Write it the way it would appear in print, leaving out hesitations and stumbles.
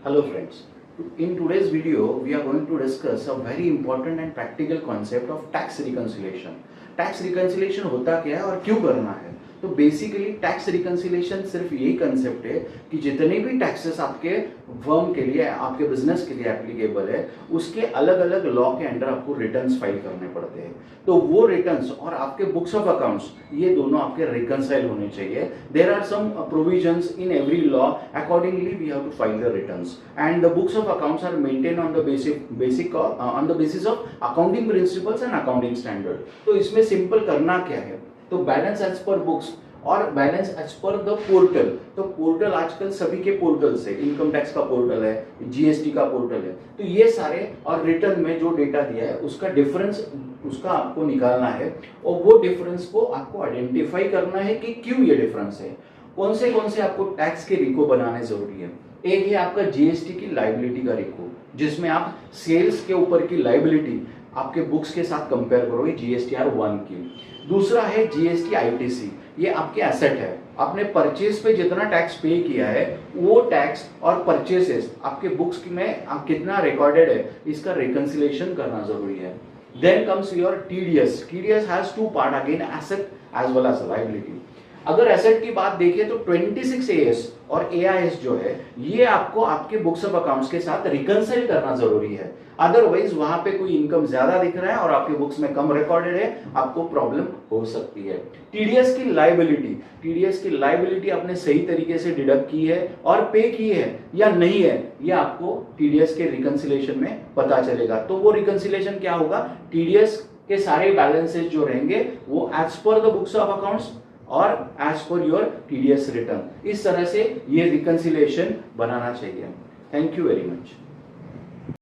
Hello friends. In today's video, we are going to discuss a very important and practical concept of tax reconciliation. Tax reconciliation होता क्या है और क्यों करना है? तो बेसिकली टैक्स रिकन्सिलेशन सिर्फ यही कंसेप्ट है कि जितने भी टैक्सेस आपके फर्म के लिए, आपके बिजनेस के लिए एप्लीकेबल है, उसके अलग अलग लॉ के अंडर आपको रिटर्न्स फाइल करने पड़ते हैं। तो वो रिटर्न्स और आपके बुक्स ऑफ अकाउंट्स, ये दोनों आपके रिकन्साइल होने चाहिए। There are some provisions in every law, accordingly we have to file the returns and the books of accounts are maintain on the basis of accounting principles and accounting standard. तो इसमें simple करना क्या है? तो balance as per books और balance as per the portal. तो portal आजकल सभी के पोर्टल्स है, इनकम टैक्स का पोर्टल है, जीएसटी का पोर्टल है। तो ये सारे और रिटर्न में जो डेटा दिया है उसका डिफरेंस उसका आपको निकालना है और वो डिफरेंस को आपको आइडेंटिफाई करना है कि क्यों ये डिफरेंस है। कौन से आपको टैक्स के रिको बनाने जरूरी है। एक है आपका जीएसटी की लाइबिलिटी का रिको, जिसमें आप सेल्स के ऊपर की लाइबिलिटी आपके बुक्स के साथ कंपेयर करोगे जीएसटीआर 1 की। दूसरा है जीएसटी आईटीसी, ये आपके एसेट है। आपने परचेज पे जितना टैक्स पे किया है वो टैक्स और परचेसेस आपके बुक्स में आप कितना रिकॉर्डेड है, इसका रिकंसिलेशन करना जरूरी है। Then comes your TDS. TDS has two part, again asset as well as liability. अगर एसेट की बात देखें तो 26 एएस और एआईएस जो है ये आपको आपके बुक्स ऑफ अकाउंट्स के साथ रिकंसाइल करना जरूरी है। अदरवाइज वहां पे कोई इनकम ज्यादा दिख रहा है और आपके बुक्स में कम रिकॉर्डेड है, आपको प्रॉब्लम हो सकती है। टीडीएस की लायबिलिटी आपने सही तरीके से डिडक्ट की है और पे की है या नहीं है, ये आपको टीडीएस के रिकंसिलेशन में पता चलेगा। तो वो रिकंसिलेशन क्या होगा? टीडीएस के सारे बैलेंसेस जो रहेंगे वो as per the books of accounts और as per your TDS return, इस तरह से ये रिकंसिलेशन बनाना चाहिए। Thank you very much.